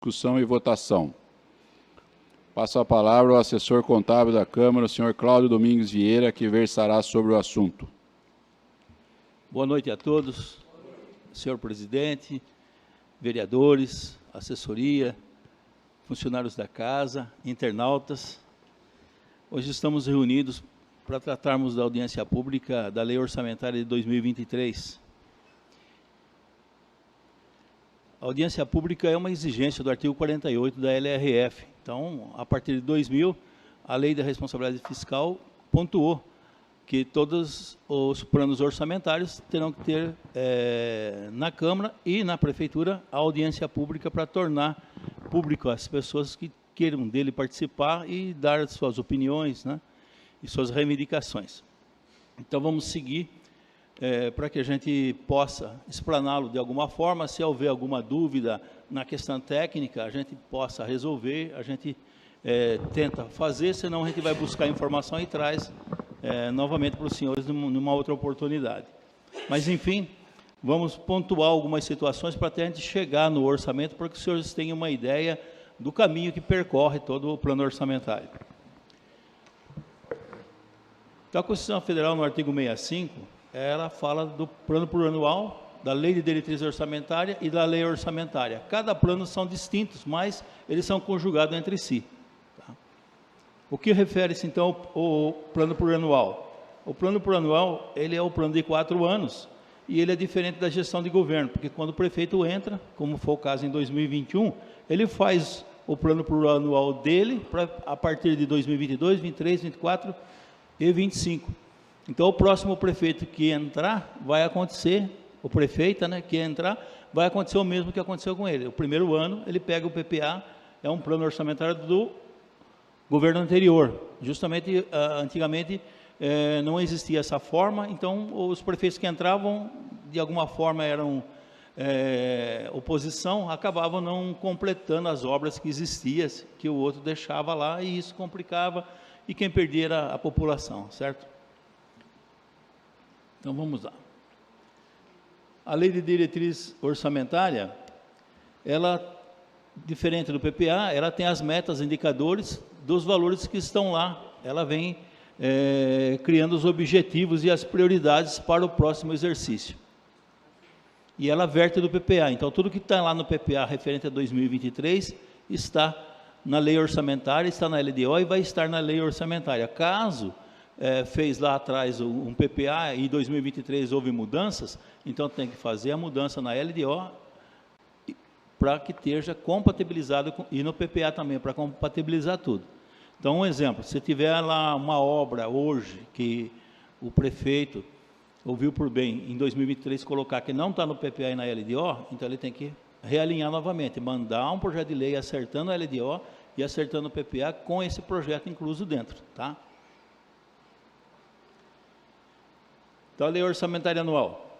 discussão e votação. Passo a palavra ao assessor contábil da Câmara, o senhor Cláudio Domingues Vieira, que versará sobre o assunto. Boa noite a todos, senhor presidente, vereadores, assessoria, funcionários da casa, internautas. Hoje estamos reunidos para tratarmos da audiência pública da Lei Orçamentária de 2023. A audiência pública é uma exigência do artigo 48 da LRF. Então, a partir de 2000, a Lei da Responsabilidade Fiscal pontuou que todos os planos orçamentários terão que ter na Câmara e na Prefeitura a audiência pública para tornar público as pessoas que queiram dele participar e dar suas opiniões, né, e suas reivindicações. Então, vamos seguir para que a gente possa explaná-lo de alguma forma. Se houver alguma dúvida na questão técnica, a gente possa resolver, a gente tenta fazer, senão a gente vai buscar informação e traz novamente para os senhores numa outra oportunidade. Mas, enfim, vamos pontuar algumas situações para até a gente chegar no orçamento, para que os senhores tenham uma ideia do caminho que percorre todo o plano orçamentário. Então, a Constituição Federal, no artigo 65, ela fala do plano plurianual, da lei de diretriz orçamentária e da lei orçamentária. Cada plano são distintos, mas eles são conjugados entre si. Tá? O que refere-se, então, ao plano plurianual? O plano plurianual, ele é o plano de 4 anos, e ele é diferente da gestão de governo, porque quando o prefeito entra, como foi o caso em 2021, ele faz o plano plurianual dele a partir de 2022, 23, 24 e 25. Então, o próximo prefeito que entrar, vai acontecer, o prefeito, né, que entrar, vai acontecer o mesmo que aconteceu com ele. O primeiro ano, ele pega o PPA, é um plano orçamentário do governo anterior. Justamente, antigamente, não existia essa forma, então, os prefeitos que entravam, de alguma forma, eram oposição, acabavam não completando as obras que existiam, que o outro deixava lá, e isso complicava, e quem perdia era a população, certo? Então, vamos lá. A lei de diretriz orçamentária, ela, diferente do PPA, ela tem as metas, indicadores dos valores que estão lá. Ela vem criando os objetivos e as prioridades para o próximo exercício. E ela verte do PPA. Então, tudo que está lá no PPA referente a 2023 está na lei orçamentária, está na LDO e vai estar na lei orçamentária. Caso fez lá atrás um PPA e em 2023 houve mudanças, então tem que fazer a mudança na LDO para que esteja compatibilizado e no PPA também, para compatibilizar tudo. Então, um exemplo, se tiver lá uma obra hoje que o prefeito ouviu por bem em 2023 colocar que não está no PPA e na LDO, então ele tem que realinhar novamente, mandar um projeto de lei acertando a LDO e acertando o PPA com esse projeto incluso dentro, tá? Então, a lei orçamentária anual,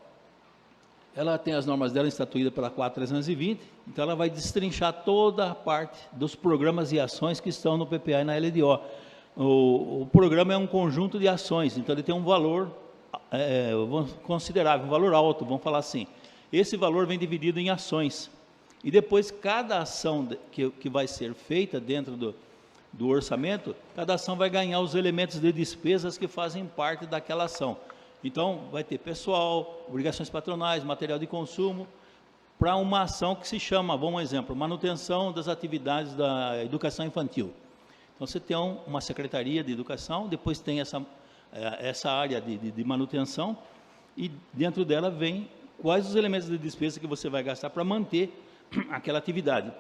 ela tem as normas dela instituídas pela 4.320, então ela vai destrinchar toda a parte dos programas e ações que estão no PPA e na LDO. O programa é um conjunto de ações, então ele tem um valor considerável, um valor alto, vamos falar assim. Esse valor vem dividido em ações, e depois cada ação que vai ser feita dentro do orçamento, cada ação vai ganhar os elementos de despesas que fazem parte daquela ação. Então, vai ter pessoal, obrigações patronais, material de consumo, para uma ação que se chama, vamos um exemplo, manutenção das atividades da educação infantil. Então, você tem uma secretaria de educação, depois tem essa área de manutenção, e dentro dela vem quais os elementos de despesa que você vai gastar para manter aquela atividade.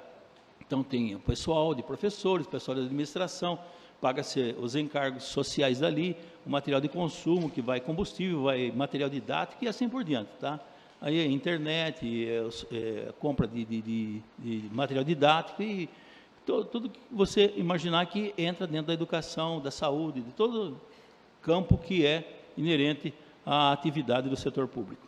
Então, tem o pessoal de professores, pessoal de administração, paga-se os encargos sociais dali, o material de consumo, que vai combustível, vai material didático e assim por diante, tá? Aí é internet, compra de material didático e tudo que você imaginar que entra dentro da educação, da saúde, de todo campo que é inerente à atividade do setor público.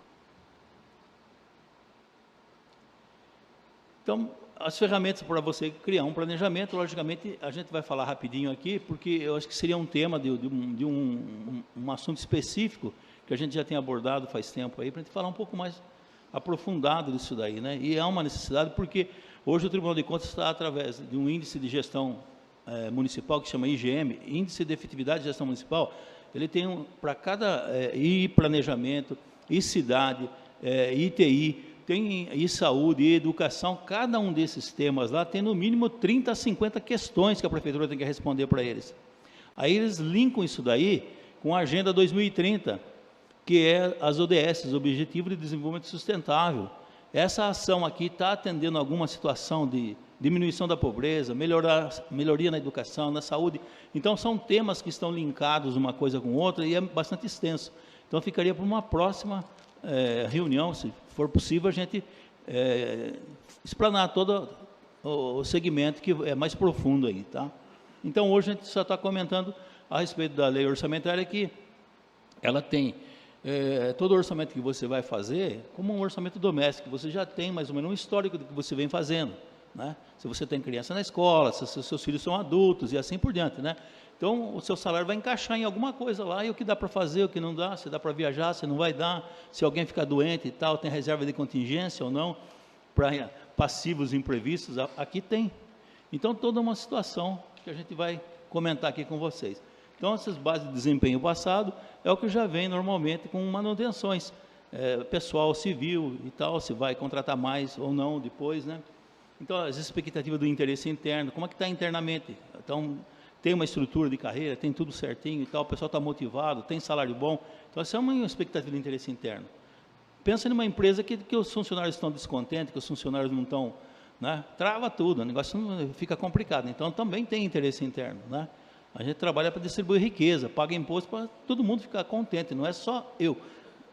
Então, as ferramentas para você criar um planejamento, logicamente, a gente vai falar rapidinho aqui, porque eu acho que seria um tema de um assunto específico, que a gente já tem abordado faz tempo aí, para a gente falar um pouco mais aprofundado disso daí, né? E é uma necessidade porque hoje o Tribunal de Contas está através de um índice de gestão municipal que chama IGM, Índice de Efetividade de Gestão Municipal. Ele tem para cada e planejamento, e cidade, ITI, tem e saúde, e educação, cada um desses temas lá tem no mínimo 30 a 50 questões que a prefeitura tem que responder para eles. Aí eles linkam isso daí com a Agenda 2030, que é as ODS, Objetivos de Desenvolvimento Sustentável. Essa ação aqui está atendendo alguma situação de diminuição da pobreza, melhoria na educação, na saúde. Então, são temas que estão linkados uma coisa com outra e é bastante extenso. Então, ficaria para uma próxima reunião, se for possível, a gente explanar todo o segmento que é mais profundo aí, tá? Então, hoje a gente só está comentando a respeito da lei orçamentária que ela tem todo o orçamento que você vai fazer como um orçamento doméstico, você já tem mais ou menos um histórico do que você vem fazendo, né? Se você tem criança na escola, se seus filhos são adultos e assim por diante, né? Então, o seu salário vai encaixar em alguma coisa lá, e o que dá para fazer, o que não dá, se dá para viajar, se não vai dar, se alguém ficar doente e tal, tem reserva de contingência ou não, para passivos imprevistos, aqui tem. Então, toda uma situação que a gente vai comentar aqui com vocês. Então, essas bases de desempenho passado é o que já vem normalmente com manutenções, pessoal civil e tal, se vai contratar mais ou não depois, né? Então, as expectativas do interesse interno, como é que está internamente? Então, tem uma estrutura de carreira, tem tudo certinho e tal, o pessoal está motivado, tem salário bom. Então, essa é uma expectativa de interesse interno. Pensa numa empresa que os funcionários estão descontentes, que os funcionários não estão, né? Trava tudo, o negócio fica complicado. Então, também tem interesse interno, né? A gente trabalha para distribuir riqueza, paga imposto para todo mundo ficar contente, não é só eu,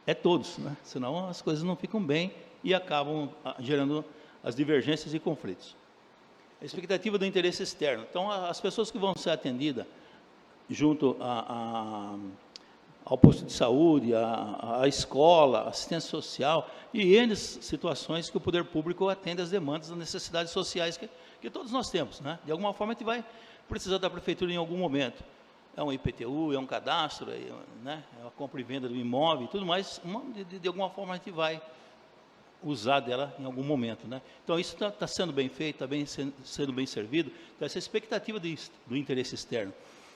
é todos, né? Senão as coisas não ficam bem e acabam gerando as divergências e conflitos. A expectativa do interesse externo. Então, as pessoas que vão ser atendidas junto ao posto de saúde, à escola, assistência social e N situações que o poder público atende às demandas, às necessidades sociais que todos nós temos, né? De alguma forma, a gente vai precisar da prefeitura em algum momento. É um IPTU, é um cadastro, né? É a compra e venda do imóvel e tudo mais. De alguma forma, a gente vai usar dela em algum momento, né? Então, isso está sendo bem feito, está sendo bem servido. Então, essa expectativa do interesse externo.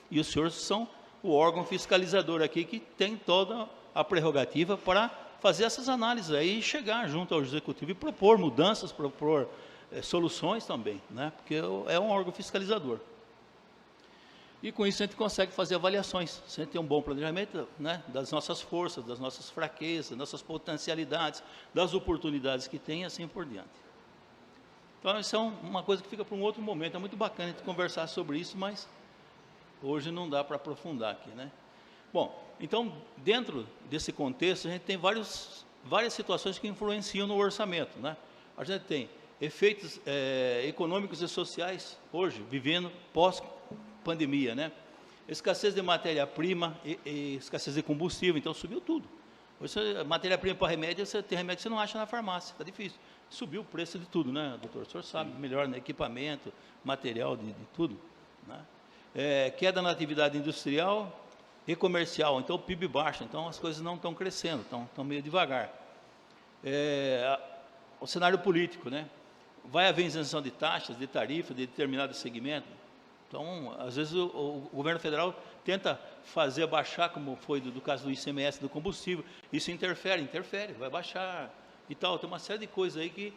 E os senhores são o órgão fiscalizador aqui que tem toda a prerrogativa para fazer essas análises aí e chegar junto ao executivo e propor mudanças, propor soluções também, né? Porque é um órgão fiscalizador. E com isso a gente consegue fazer avaliações, se a gente tem um bom planejamento, né, das nossas forças, das nossas fraquezas, das nossas potencialidades, das oportunidades que tem e assim por diante. Então, isso é uma coisa que fica para um outro momento, é muito bacana a gente conversar sobre isso, mas hoje não dá para aprofundar aqui, né? Bom, então, dentro desse contexto, a gente tem várias situações que influenciam no orçamento, né? A gente tem efeitos econômicos e sociais, hoje, vivendo pós-pandemia, né? Escassez de matéria-prima e escassez de combustível, então subiu tudo. Hoje, matéria-prima para remédio, você tem remédio que você não acha na farmácia, está difícil. Subiu o preço de tudo, né, doutor? O senhor sabe melhor, né? Equipamento, material de tudo, né? Queda na atividade industrial e comercial, então o PIB baixo, então as coisas não estão crescendo, estão meio devagar. O cenário político, né? Vai haver isenção de taxas, de tarifa, de determinado segmento. Então, às vezes o governo federal tenta fazer baixar, como foi do caso do ICMS do combustível, isso interfere, vai baixar e tal. Tem uma série de coisas aí que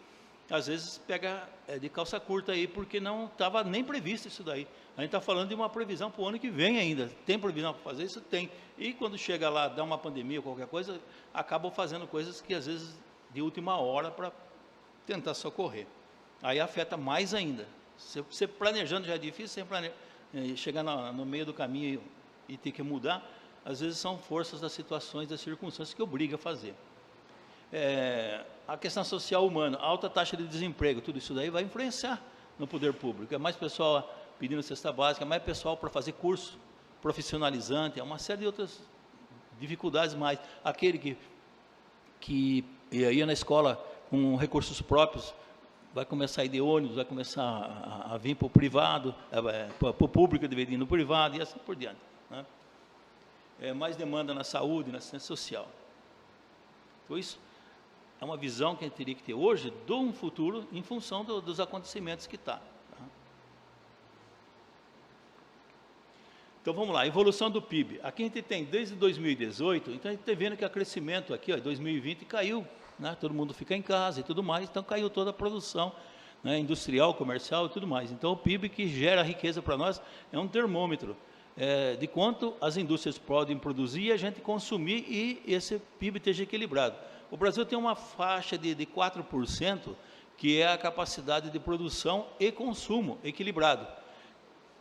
às vezes pega de calça curta aí, porque não estava nem previsto isso daí. A gente está falando de uma previsão para o ano que vem ainda. Tem previsão para fazer isso? Tem. E quando chega lá, dá uma pandemia ou qualquer coisa, acabam fazendo coisas que às vezes de última hora para tentar socorrer. Aí afeta mais ainda. Você planejando já é difícil, sem chegar no meio do caminho e ter que mudar, às vezes são forças das situações, das circunstâncias que obriga a fazer. A questão social humana, alta taxa de desemprego, tudo isso daí vai influenciar no poder público. É mais pessoal pedindo cesta básica, é mais pessoal para fazer curso profissionalizante, é uma série de outras dificuldades mais. Aquele que ia na escola com recursos próprios, vai começar a ir de ônibus, vai começar a vir para o privado, para o público, deveria ir no privado, e assim por diante, né? Mais demanda na saúde, na assistência social. Então, isso é uma visão que a gente teria que ter hoje de um futuro em função dos acontecimentos que está. Então vamos lá, evolução do PIB. Aqui a gente tem desde 2018, então a gente está vendo que o crescimento aqui, ó, 2020 caiu, né? Todo mundo fica em casa e tudo mais, então caiu toda a produção, né, industrial, comercial e tudo mais. Então o PIB que gera riqueza para nós é um termômetro de quanto as indústrias podem produzir e a gente consumir e esse PIB esteja equilibrado. O Brasil tem uma faixa de 4%, que é a capacidade de produção e consumo equilibrado.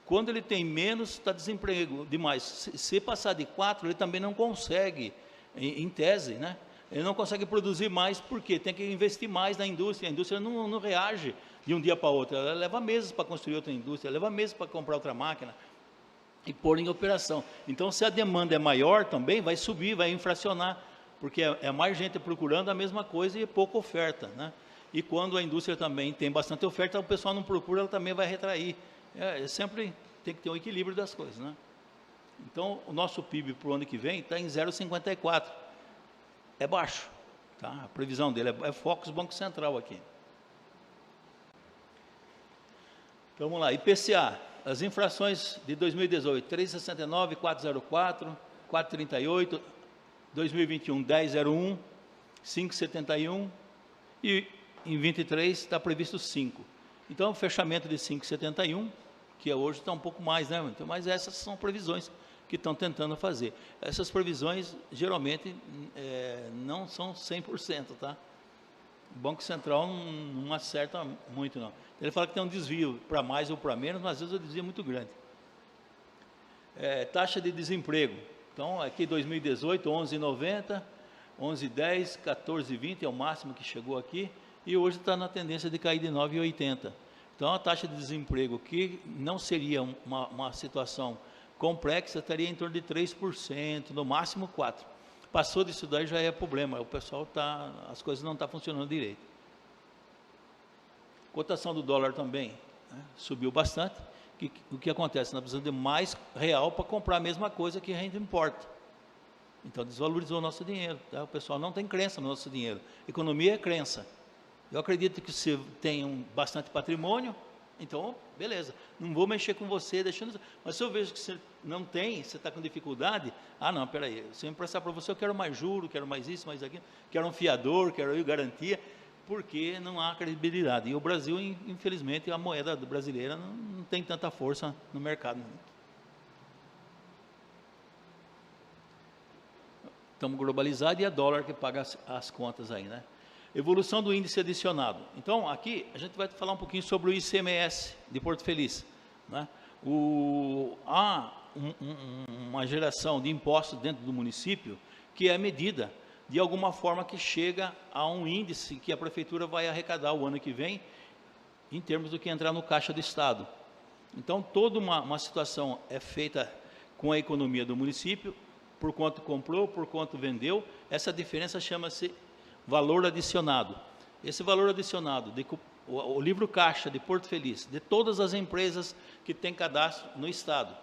Quando ele tem menos, está desemprego demais. Se passar de 4, ele também não consegue, em tese, né? Ele não consegue produzir mais, porque tem que investir mais na indústria. A indústria não reage de um dia para outro. Ela leva meses para construir outra indústria, leva meses para comprar outra máquina e pôr em operação. Então, se a demanda é maior também, vai subir, vai inflacionar, porque é mais gente procurando a mesma coisa e pouca oferta, né? E quando a indústria também tem bastante oferta, o pessoal não procura, ela também vai retrair. Sempre tem que ter um equilíbrio das coisas, né? Então, o nosso PIB para o ano que vem está em 0,54. É baixo, tá? A previsão dele é Focus Banco Central aqui. Então, vamos lá, IPCA. As inflações de 2018, 3,69, 4,04, 4,38, 2021, 10,01, 5,71 e em 23 está previsto 5. Então, o fechamento de 5,71, que hoje está um pouco mais, né? Então, mas essas são previsões que estão tentando fazer. Essas previsões, geralmente, não são 100%, tá? O Banco Central não acerta muito, não. Ele fala que tem um desvio para mais ou para menos, mas às vezes o desvio é muito grande. Taxa de desemprego. Então, aqui 2018, 11,90, 11,10, 14,20 é o máximo que chegou aqui, e hoje está na tendência de cair de 9,80. Então, a taxa de desemprego, que não seria uma situação complexa, estaria em torno de 3%, no máximo 4%. Passou disso daí já é problema, o pessoal as coisas não estão funcionando direito. Cotação do dólar também, né, subiu bastante. O que acontece? Nós precisamos de mais real para comprar a mesma coisa que a gente importa. Então, desvalorizou o nosso dinheiro. Tá? O pessoal não tem crença no nosso dinheiro. Economia é crença. Eu acredito que você tem bastante patrimônio, então, beleza, não vou mexer com você, deixando. Mas se eu vejo que você não tem, você está com dificuldade, não, peraí, se eu emprestar para você, eu quero mais juro, quero mais isso, mais aquilo, quero um fiador, quero garantia, porque não há credibilidade. E o Brasil, infelizmente, a moeda brasileira não tem tanta força no mercado. Estamos globalizados e é dólar que paga as contas aí, né? Evolução do índice adicionado. Então, aqui a gente vai falar um pouquinho sobre o ICMS de Porto Feliz, né? Há uma geração de impostos dentro do município que é medida de alguma forma que chega a um índice que a prefeitura vai arrecadar o ano que vem, em termos do que entrar no caixa do Estado. Então, toda uma situação é feita com a economia do município, por quanto comprou, por quanto vendeu. Essa diferença chama-se valor adicionado. Esse valor adicionado, o livro caixa de Porto Feliz, de todas as empresas que têm cadastro no Estado,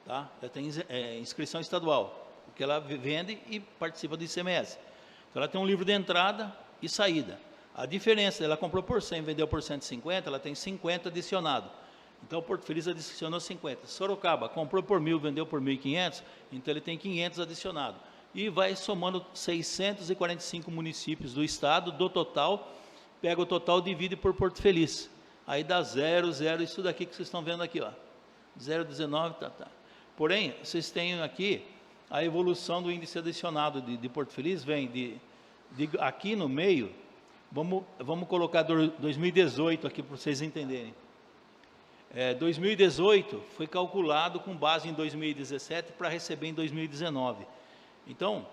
tá? Ela tem inscrição estadual, porque ela vende e participa do ICMS. Então, ela tem um livro de entrada e saída. A diferença, ela comprou por 100, vendeu por 150, ela tem 50 adicionado. Então, o Porto Feliz adicionou 50. Sorocaba comprou por 1.000, vendeu por 1.500, então ele tem 500 adicionado. E vai somando 645 municípios do estado, do total, pega o total, divide por Porto Feliz. Aí dá 0, isso daqui que vocês estão vendo aqui, ó. 0,19, tá. Porém, vocês têm aqui a evolução do índice adicionado de Porto Feliz, vem aqui no meio, vamos colocar 2018 aqui para vocês entenderem. 2018 foi calculado com base em 2017 para receber em 2019. Então,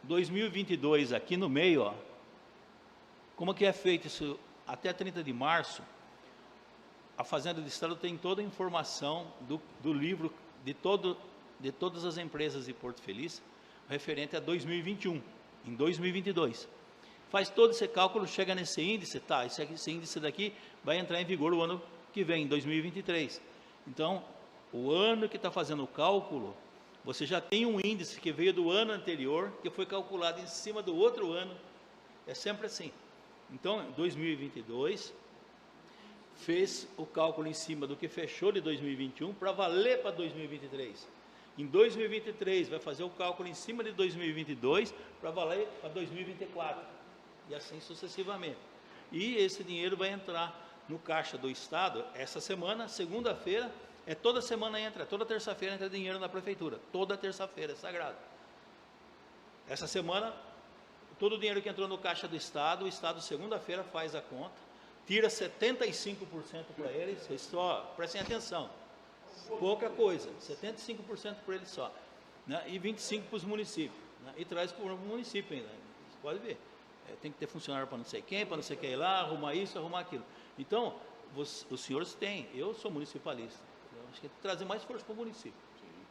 2022 aqui no meio, ó, como que é feito isso? Até 30 de março, a Fazenda do Estado tem toda a informação do livro de todas as empresas de Porto Feliz, referente a 2021, em 2022. Faz todo esse cálculo, chega nesse índice, tá, esse índice daqui vai entrar em vigor o ano que vem, em 2023. Então, o ano que está fazendo o cálculo, você já tem um índice que veio do ano anterior, que foi calculado em cima do outro ano, É sempre assim. Então, em 2022, fez o cálculo em cima do que fechou de 2021 para valer para 2023. Em 2023, vai fazer o cálculo em cima de 2022 para valer para 2024. E assim sucessivamente. E esse dinheiro vai entrar no caixa do Estado essa semana, segunda-feira, toda semana entra, toda terça-feira entra dinheiro na prefeitura. Toda terça-feira, é sagrado. Essa semana, todo o dinheiro que entrou no caixa do Estado, o Estado segunda-feira faz a conta, tira 75% para eles, vocês só prestem atenção. Pouca coisa, 75% para ele só, né? E 25% para os municípios, né? E traz para o município ainda, você pode ver, tem que ter funcionário para não sei quem, para não sei quem ir lá, arrumar isso, arrumar aquilo. Então, os senhores têm, eu sou municipalista, eu acho que tem que trazer mais força para o município,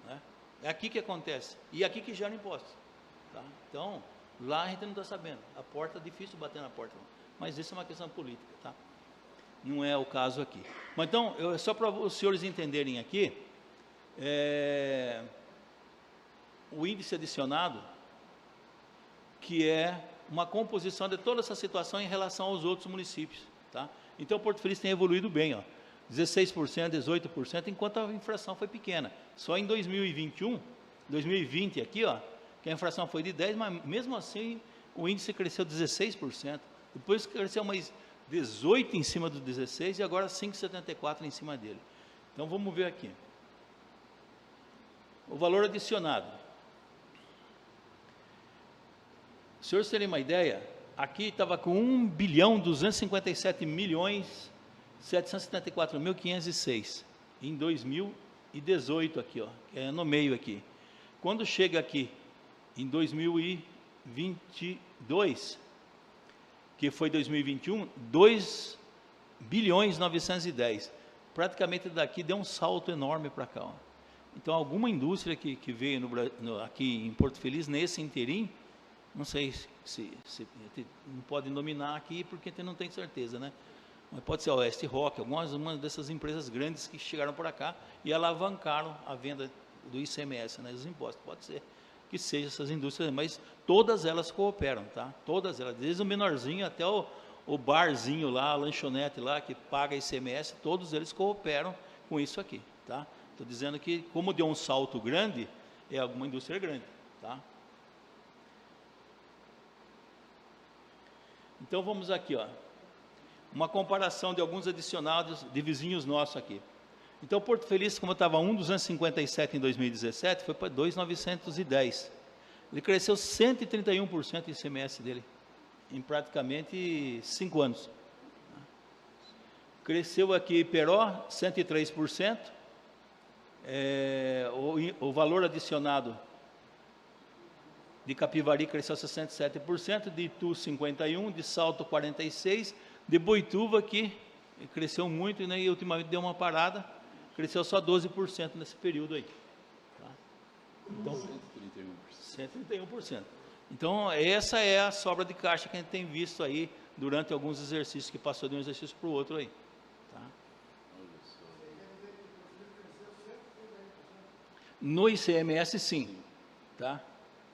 né? É aqui que acontece, e aqui que gera impostos, tá? Então, lá a gente não está sabendo, a porta é difícil bater na porta, mas isso é uma questão política, tá? Não é o caso aqui. Mas então, só para os senhores entenderem aqui, o índice adicionado, que é uma composição de toda essa situação em relação aos outros municípios, tá? Então, Porto Feliz tem evoluído bem, ó, 16%, 18%, enquanto a inflação foi pequena. Só em 2020 aqui, ó, que a inflação foi de 10%, mas mesmo assim o índice cresceu 16%. Depois cresceu mais 18 em cima do 16 e agora 5,74 em cima dele. Então vamos ver aqui. O valor adicionado. Se os senhores terem uma ideia, aqui estava com 1.257.774.506 em 2018 aqui, ó, que é no meio aqui. Quando chega aqui em 2022, que foi 2021, 2.910. Praticamente daqui deu um salto enorme para cá, ó. Então, alguma indústria que veio aqui em Porto Feliz, nesse interim, não sei se não pode nominar aqui, porque a gente não tem certeza, né? Mas pode ser a Oeste Rock, uma dessas empresas grandes que chegaram por cá e alavancaram a venda do ICMS, né, dos impostos. Pode ser que sejam essas indústrias, mas todas elas cooperam, tá? Todas elas, desde o menorzinho até o barzinho lá, a lanchonete lá, que paga ICMS, todos eles cooperam com isso aqui, tá? Estou dizendo que, como deu um salto grande, é alguma indústria grande, tá? Então, vamos aqui, ó, uma comparação de alguns adicionados de vizinhos nossos aqui. Então, Porto Feliz, como estava 1.257 em 2017, foi para 2.910. Ele cresceu 131% o ICMS dele, em praticamente 5 anos. Cresceu aqui Peró, 103%. O valor adicionado de Capivari cresceu 67%, de Itu 51%, de Salto 46%, de Boituva, que cresceu muito, né, e ultimamente deu uma parada, cresceu só 12% nesse período aí. Tá? Então, 131%. Então, essa é a sobra de caixa que a gente tem visto aí durante alguns exercícios, que passou de um exercício para o outro aí. Tá? No ICMS, sim. Tá?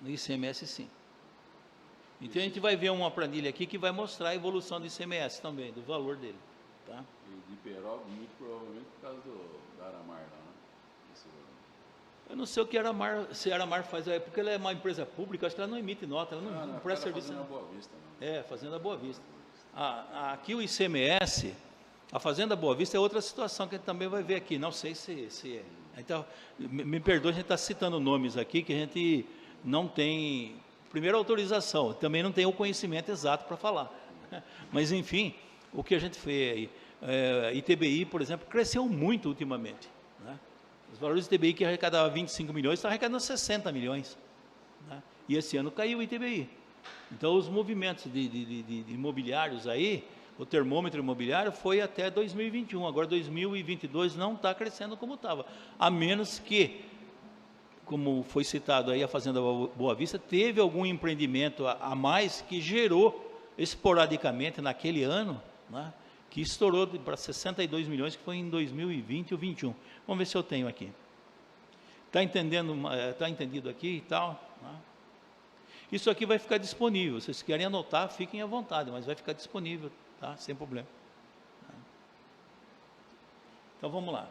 No ICMS, sim. Então, a gente vai ver uma planilha aqui que vai mostrar a evolução do ICMS também, do valor dele. Tá? E de Peró, muito provavelmente por causa da Aramar lá, né? Eu não sei o que se a Aramar faz, porque ela é uma empresa pública, acho que ela não emite nota, ela não presta serviço. Fazenda Boa Vista, né? Fazenda Boa Vista. Aqui o ICMS, a Fazenda Boa Vista é outra situação que a gente também vai ver aqui, não sei se é. Então, me perdoe, a gente está citando nomes aqui que a gente não tem, primeiro, autorização, também não tem o conhecimento exato para falar. Mas, enfim, o que a gente fez aí, ITBI, por exemplo, cresceu muito ultimamente, né? Os valores do ITBI que arrecadava 25 milhões, está arrecadando 60 milhões. Né? E esse ano caiu o ITBI. Então, os movimentos de imobiliários aí, o termômetro imobiliário foi até 2021, agora 2022 não está crescendo como estava, a menos que, como foi citado aí, a Fazenda Boa Vista teve algum empreendimento a mais que gerou esporadicamente naquele ano, né, que estourou para 62 milhões, que foi em 2020 ou 2021. Vamos ver se eu tenho aqui. Está entendido aqui e tal? Né? Isso aqui vai ficar disponível. Se vocês querem anotar, fiquem à vontade, mas vai ficar disponível, tá? Sem problema. Então vamos lá.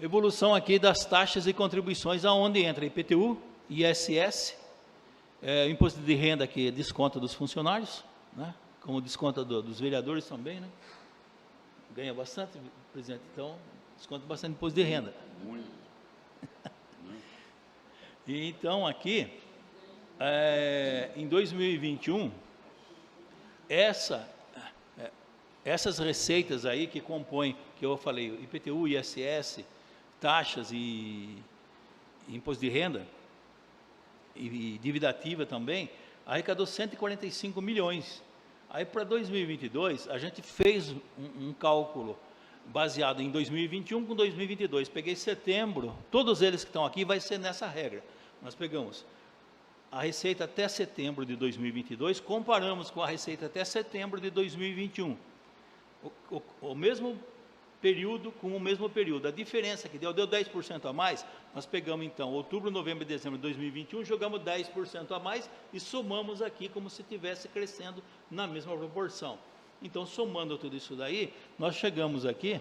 Evolução aqui das taxas e contribuições, aonde entra IPTU, ISS, imposto de renda que é desconta dos funcionários, né? Como desconta dos vereadores também, né? Ganha bastante, presidente, então desconta bastante imposto de renda. Muito. E então aqui, em 2021, essas receitas aí que compõem, que eu falei, IPTU, ISS, taxas e imposto de renda, e dívida ativa também, arrecadou 145 milhões. Aí para 2022, a gente fez um cálculo baseado em 2021 com 2022. Peguei setembro, todos eles que estão aqui vai ser nessa regra. Nós pegamos a receita até setembro de 2022, comparamos com a receita até setembro de 2021. O mesmo período com o mesmo período. A diferença que deu 10% a mais, nós pegamos então outubro, novembro e dezembro de 2021, jogamos 10% a mais e somamos aqui como se estivesse crescendo na mesma proporção. Então, somando tudo isso daí, nós chegamos aqui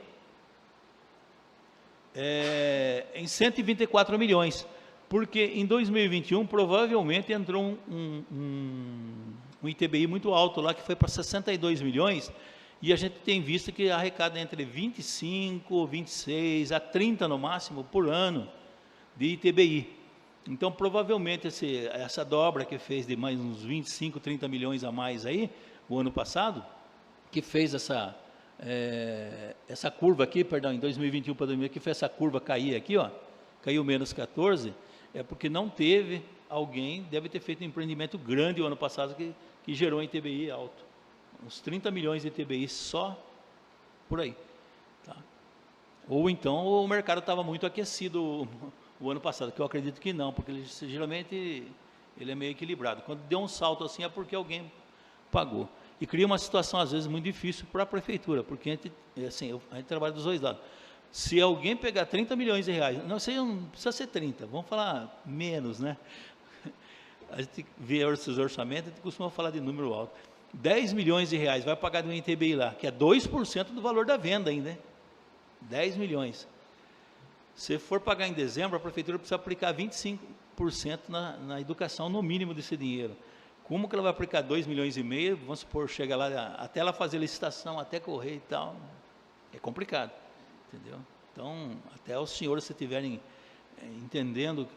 em 124 milhões, porque em 2021 provavelmente entrou um ITBI muito alto lá, que foi para 62 milhões, e a gente tem visto que arrecada entre 25, 26 a 30 no máximo por ano de ITBI. Então, provavelmente, essa dobra que fez de mais uns 25, 30 milhões a mais aí, o ano passado, que fez essa curva aqui, perdão, em 2021 para 2020, que fez essa curva cair aqui, ó, caiu menos 14, é porque não teve alguém, deve ter feito um empreendimento grande o ano passado que gerou um ITBI alto. Uns 30 milhões de ITBI só por aí. Tá? Ou então o mercado estava muito aquecido o ano passado, que eu acredito que não, porque geralmente ele é meio equilibrado. Quando deu um salto assim é porque alguém pagou. E cria uma situação, às vezes, muito difícil para a prefeitura, porque a gente trabalha dos dois lados. Se alguém pegar 30 milhões de reais, não precisa ser 30, vamos falar menos, né? A gente vê esses orçamentos, a gente costuma falar de número alto. 10 milhões de reais vai pagar do ITBI lá, que é 2% do valor da venda ainda, né? 10 milhões. Se for pagar em dezembro, a prefeitura precisa aplicar 25% na educação, no mínimo desse dinheiro. Como que ela vai aplicar 2 milhões e meio, vamos supor, chega lá, até ela fazer licitação, até correr e tal, é complicado, entendeu? Então, até os senhores, se estiverem entendendo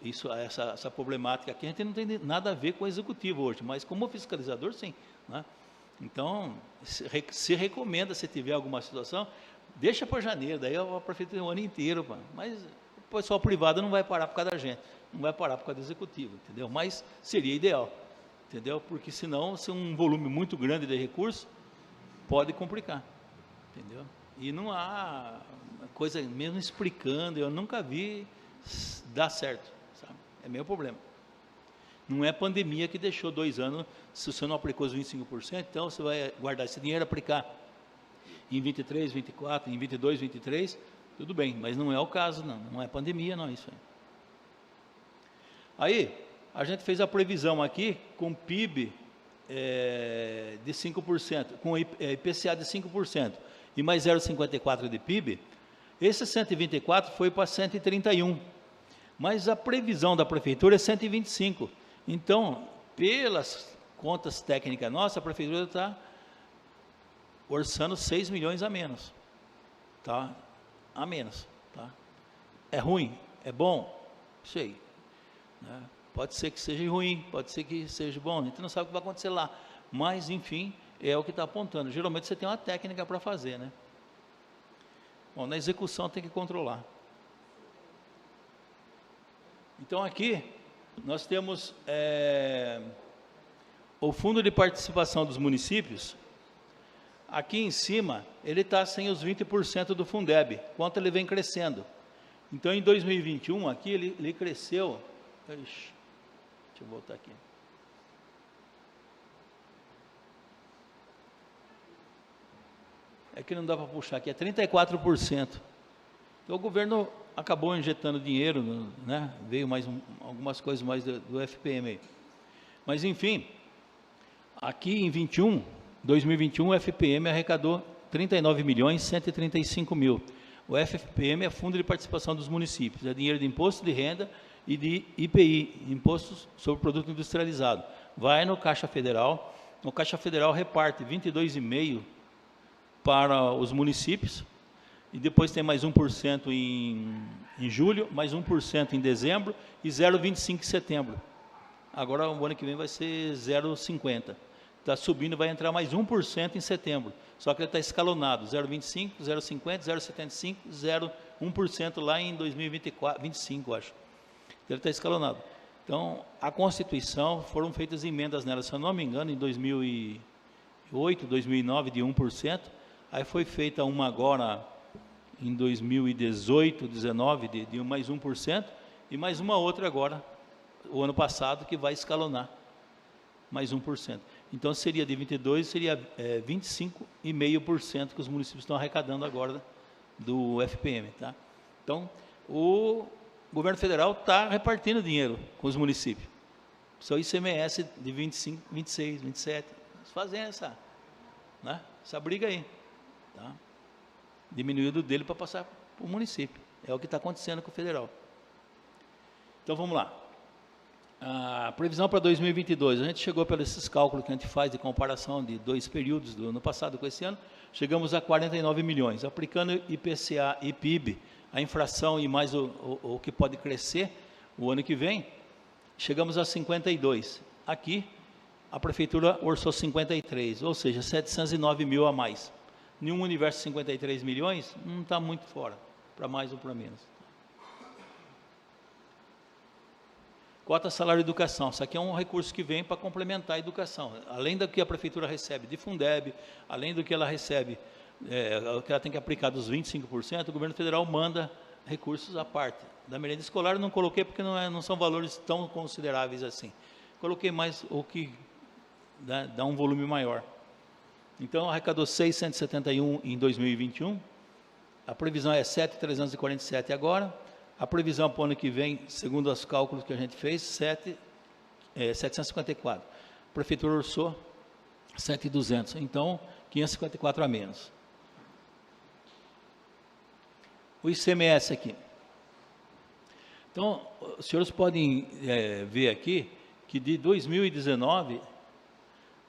essa problemática aqui, a gente não tem nada a ver com o executivo hoje, mas como fiscalizador, sim, né? Então, se recomenda, se tiver alguma situação, deixa para janeiro, daí a prefeitura tem o ano inteiro, mas o pessoal privado não vai parar por causa da gente, não vai parar por causa do executivo, entendeu? Mas seria ideal, entendeu? Porque senão, se um volume muito grande de recursos, pode complicar, entendeu? E não há coisa, mesmo explicando, eu nunca vi dar certo, sabe? É meu problema. Não é pandemia que deixou 2 anos, se você não aplicou os 25%, então você vai guardar esse dinheiro e aplicar em 23, 24, em 22, 23, tudo bem, mas não é o caso, não é pandemia, não, isso aí. Aí, a gente fez a previsão aqui com PIB de 5%, com IPCA de 5% e mais 0,54 de PIB, esse 124 foi para 131, mas a previsão da prefeitura é 125. Então, pelas contas técnicas nossas, a prefeitura está orçando 6 milhões a menos, tá? A menos, tá? É ruim? É bom? Isso aí, né? Pode ser que seja ruim, pode ser que seja bom, a gente não sabe o que vai acontecer lá, mas, enfim, é o que está apontando. Geralmente você tem uma técnica para fazer, né? Bom, na execução tem que controlar. Então, aqui, nós temos o Fundo de Participação dos Municípios. Aqui em cima, ele está sem os 20% do Fundeb, quanto ele vem crescendo. Então, em 2021, aqui ele cresceu... Deixa eu voltar aqui. É que não dá para puxar aqui, é 34%. Então, o governo acabou injetando dinheiro, né? Veio mais algumas coisas mais do FPM aí. Mas, enfim, aqui em 2021, o FPM arrecadou 39.135.000. O FPM é Fundo de Participação dos Municípios, é dinheiro de imposto de renda e de IPI, Imposto sobre Produto Industrializado. Vai no Caixa Federal, o Caixa Federal reparte 22,5% para os municípios, e depois tem mais 1% em julho, mais 1% em dezembro e 0,25% em setembro. Agora, o ano que vem vai ser 0,50%. Está subindo, vai entrar mais 1% em setembro. Só que ele está escalonado, 0,25%, 0,50%, 0,75%, 0,1% lá em 2024, 25, acho. Ele está escalonado. Então, a Constituição, foram feitas emendas nela, se eu não me engano, em 2008, 2009, de 1%. Aí foi feita uma agora, em 2018, 19, de mais 1%, e mais uma outra agora, o ano passado, que vai escalonar mais 1%. Então, seria de 22%, seria 25,5% que os municípios estão arrecadando agora do FPM. Tá? Então, o governo federal está repartindo dinheiro com os municípios. Seu ICMS de 25, 26, 27, fazem essa briga aí. Tá? Diminuindo dele para passar para o município. É o que está acontecendo com o federal. Então, vamos lá. A previsão para 2022, a gente chegou pelos cálculos que a gente faz de comparação de 2 períodos do ano passado com esse ano, chegamos a 49 milhões. Aplicando IPCA e PIB, a inflação e mais o que pode crescer o ano que vem, chegamos a 52. Aqui, a prefeitura orçou 53, ou seja, 709 mil a mais. Nenhum universo de 53 milhões não está muito fora, para mais ou para menos. Cota salário e educação, isso aqui é um recurso que vem para complementar a educação, além do que a prefeitura recebe de Fundeb, além do que ela recebe, que ela tem que aplicar dos 25%, o governo federal manda recursos à parte. Da merenda escolar eu não coloquei porque não são valores tão consideráveis assim, coloquei mais o que dá um volume maior. Então, arrecadou 671 em 2021, a previsão é 7.347 agora, a previsão para o ano que vem, segundo os cálculos que a gente fez, 754. A prefeitura orçou 7.200, então 554 a menos. O ICMS aqui. Então, os senhores podem ver aqui que de 2019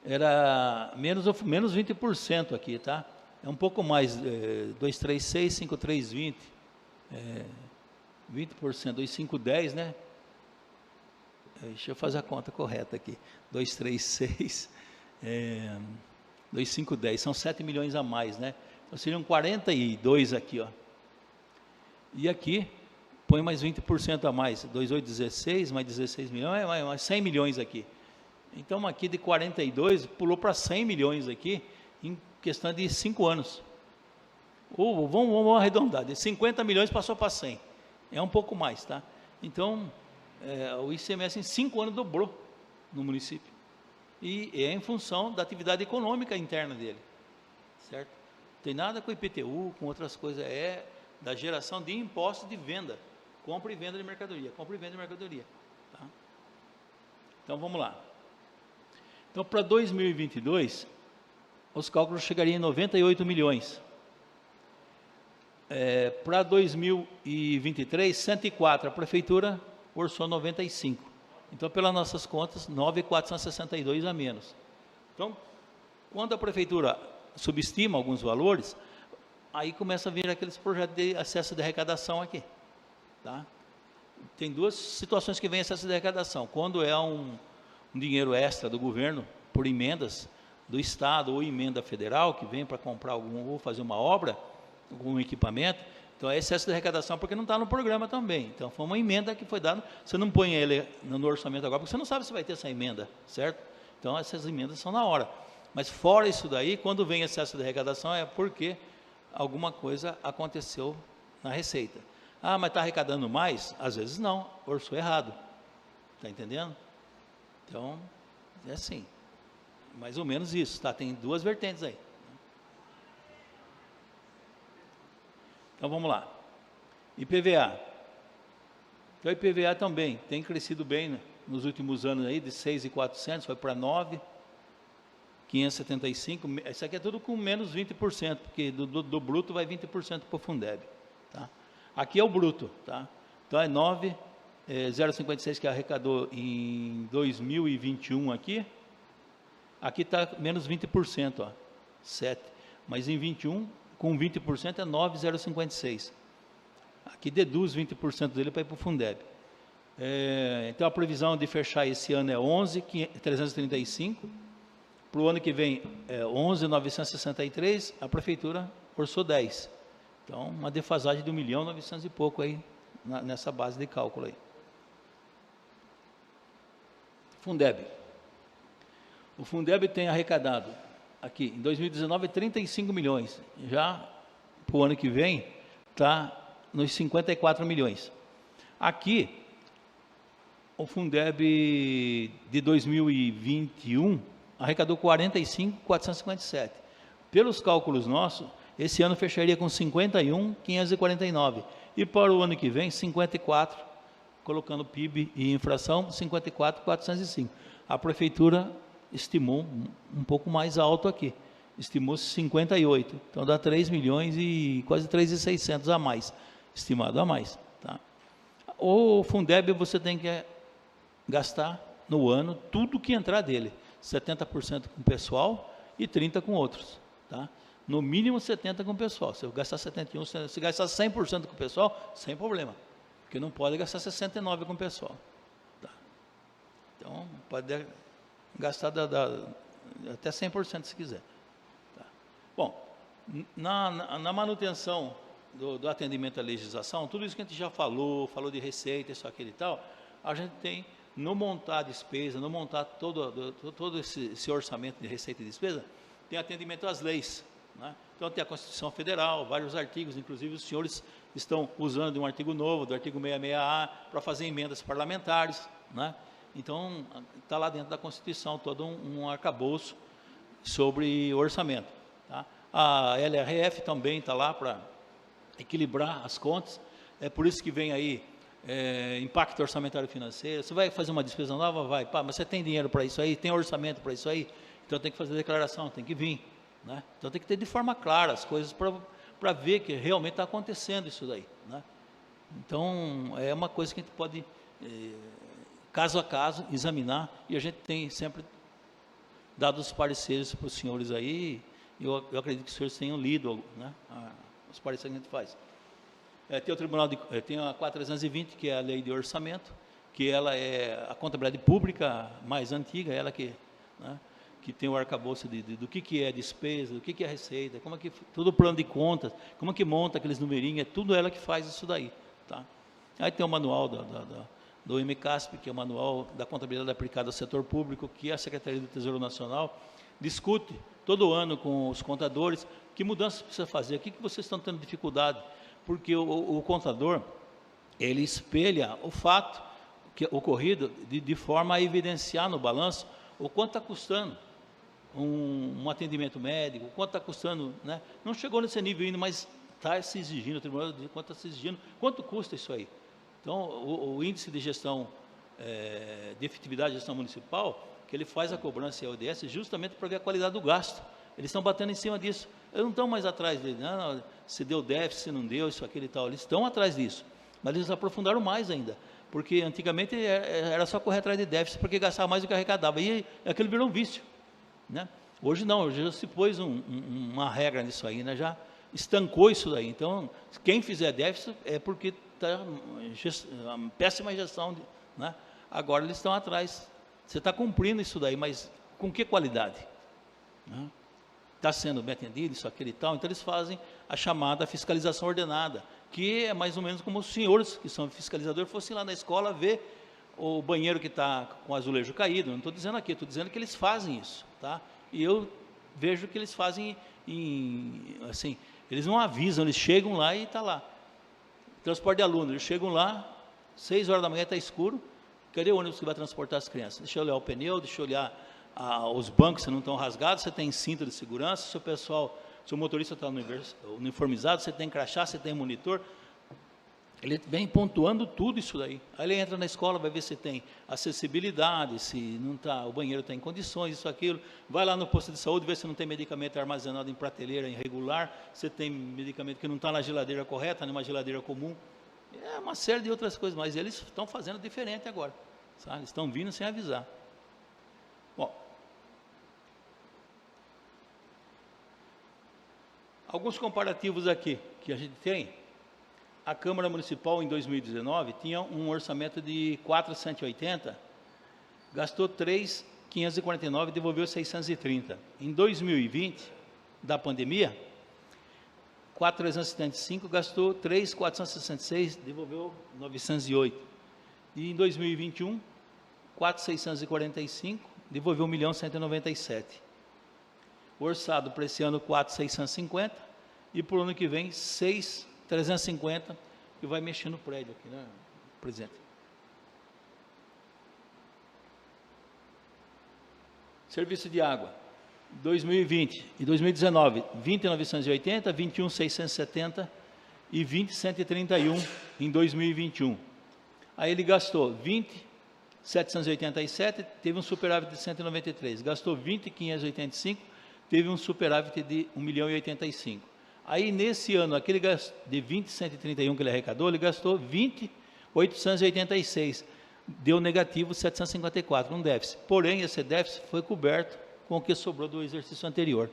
era menos 20% aqui, tá? É um pouco mais, 236, 5320, 20%, 2510, né? Deixa eu fazer a conta correta aqui. 236, 2510, são 7 milhões a mais, né? Então seriam 42 aqui, ó. E aqui, põe mais 20% a mais, 2.816, mais 16 milhões, mais 100 milhões aqui. Então, aqui de 42, pulou para 100 milhões aqui, em questão de 5 anos. Ou vamos arredondar, de 50 milhões passou para 100. É um pouco mais, tá? Então, o ICMS em 5 anos dobrou no município. E é em função da atividade econômica interna dele, certo? Não tem nada com IPTU, com outras coisas, é da geração de impostos de venda, compra e venda de mercadoria, tá? Então, vamos lá. Então, para 2022, os cálculos chegariam em 98 milhões. Para 2023, 104, a prefeitura orçou 95. Então, pelas nossas contas, 9.462 a menos. Então, quando a prefeitura subestima alguns valores, aí começa a vir aqueles projetos de acesso de arrecadação aqui. Tá? Tem duas situações que vem excesso de arrecadação. Quando é um dinheiro extra do governo, por emendas do Estado ou emenda federal, que vem para comprar ou fazer uma obra, algum equipamento, então é excesso de arrecadação porque não está no programa também. Então foi uma emenda que foi dada, você não põe ele no orçamento agora, porque você não sabe se vai ter essa emenda, certo? Então essas emendas são na hora. Mas fora isso daí, quando vem excesso de arrecadação é porque alguma coisa aconteceu na receita. Ah, mas está arrecadando mais? Às vezes não, orçou errado. Está entendendo? Então, é assim. Mais ou menos isso, tá? Tem duas vertentes aí. Então, vamos lá. IPVA. Então, o IPVA também tem crescido bem, né, nos últimos anos aí, de 6.400, foi para 9.575. Isso aqui é tudo com menos 20%, porque do bruto vai 20% para o Fundeb. Tá? Aqui é o bruto, tá? Então é 9.056 que arrecadou em 2021 aqui. Aqui está menos 20%, ó, 7. Mas em 21, com 20% é 9.056. Aqui deduz 20% dele para ir para o Fundeb. Então a previsão de fechar esse ano é 11.335. Para o ano que vem é 11.963. A prefeitura orçou 10. Então uma defasagem de 1.900.000 e pouco aí nessa base de cálculo aí. Fundeb. O Fundeb tem arrecadado aqui em 2019 35 milhões. Já para o ano que vem está nos 54 milhões. Aqui, o Fundeb de 2021 arrecadou 45.457. Pelos cálculos nossos, esse ano fecharia com 51.549. E para o ano que vem, 54, colocando PIB e inflação, 54.405. A prefeitura estimou um pouco mais alto aqui. Estimou 58. Então dá 3 milhões e quase 3.600 a mais. Estimado a mais. Tá? O Fundeb você tem que gastar no ano tudo que entrar dele. 70% com o pessoal e 30% com outros. Tá? No mínimo 70% com o pessoal. Se eu gastar 71%, se gastar 100% com o pessoal, sem problema. Porque não pode gastar 69% com o pessoal. Tá? Então, pode gastar até 100% se quiser. Tá? Bom, na manutenção do atendimento à legislação, tudo isso que a gente já falou de receita, isso, aquilo e tal, a gente tem, no montar a despesa, no montar todo esse orçamento de receita e despesa, tem atendimento às leis. Né? Então tem a Constituição Federal, vários artigos, inclusive os senhores estão usando um artigo novo, do artigo 66A, para fazer emendas parlamentares. Né? Então está lá dentro da Constituição todo um arcabouço sobre orçamento. Tá? A LRF também está lá para equilibrar as contas, é por isso que vem aí impacto orçamentário financeiro. Você vai fazer uma despesa nova? Vai, pá, mas você tem dinheiro para isso aí? Tem orçamento para isso aí? Então tem que fazer declaração, tem que vir. Né? Então tem que ter de forma clara as coisas para ver que realmente está acontecendo isso daí. Né? Então é uma coisa que a gente pode, caso a caso, examinar, e a gente tem sempre dado os pareceres para os senhores aí, e eu acredito que os senhores tenham lido, né, os pareceres que a gente faz. Tem o Tribunal tem a 4.320, que é a lei de orçamento, que ela é a contabilidade pública mais antiga, ela que, né, que tem o arcabouço do que é despesa, do que é receita, como é que todo o plano de contas, como é que monta aqueles numerinhos, é tudo ela que faz isso daí. Tá? Aí tem o manual do MCASP, que é o manual da contabilidade aplicada ao setor público, que a Secretaria do Tesouro Nacional discute todo ano com os contadores, que mudanças precisa fazer, o que vocês estão tendo dificuldade, porque o contador, ele espelha o fato ocorrido de forma a evidenciar no balanço o quanto está custando um atendimento médico, o quanto está custando, né? Não chegou nesse nível ainda, mas está se exigindo, o Tribunal de Contas está se exigindo, quanto custa isso aí? Então, o índice de gestão, de efetividade de gestão municipal, que ele faz a cobrança e a ODS justamente para ver a qualidade do gasto. Eles estão batendo em cima disso. Eles não estão mais atrás dele, não, se deu déficit, se não deu, isso, aquilo e tal. Eles estão atrás disso, mas eles aprofundaram mais ainda, porque antigamente era só correr atrás de déficit, porque gastava mais do que arrecadava, e aquilo virou um vício. Né? Hoje não, hoje já se pôs uma regra nisso aí, né? Já estancou isso daí. Então, quem fizer déficit é porque está péssima gestão. Né? Agora eles estão atrás. Você está cumprindo isso daí, mas com que qualidade? Está sendo bem atendido, isso, aquele e tal. Então eles fazem a chamada fiscalização ordenada, que é mais ou menos como os senhores que são fiscalizadores fossem lá na escola ver o banheiro que está com azulejo caído. Não estou dizendo aqui, estou dizendo que eles fazem isso. Tá? E eu vejo que eles fazem assim, eles não avisam, eles chegam lá e está lá. Transporte de alunos, eles chegam lá, 6 horas da manhã está escuro, cadê o ônibus que vai transportar as crianças? Deixa eu olhar o pneu, deixa eu olhar os bancos se não estão rasgados, você tem cinto de segurança, se o motorista está uniformizado, você tem crachá, você tem monitor. Ele vem pontuando tudo isso daí. Aí ele entra na escola, vai ver se tem acessibilidade, se não tá, o banheiro está em condições, isso, aquilo. Vai lá no posto de saúde, vê se não tem medicamento armazenado em prateleira irregular, se tem medicamento que não está na geladeira correta, numa geladeira comum. É uma série de outras coisas, mas eles estão fazendo diferente agora. Sabe? Eles estão vindo sem avisar. Bom, alguns comparativos aqui que a gente tem. A Câmara Municipal, em 2019, tinha um orçamento de 480, gastou 3.549, devolveu 630. Em 2020, da pandemia, 4.375, gastou 3.466, devolveu 908. E em 2021, 4.645, devolveu 1.197. Orçado para esse ano, 4.650, e para o ano que vem, 6.350, que vai mexer no prédio aqui, né, presidente? Serviço de água, 2020 e 2019, 20.980, 21.670 e 20.131 em 2021. Aí ele gastou 20.787, teve um superávit de 193, gastou 20.585, teve um superávit de 1.085. Aí, nesse ano, aquele de 20.131 que ele arrecadou, ele gastou 20.886, deu negativo 754, um déficit. Porém, esse déficit foi coberto com o que sobrou do exercício anterior.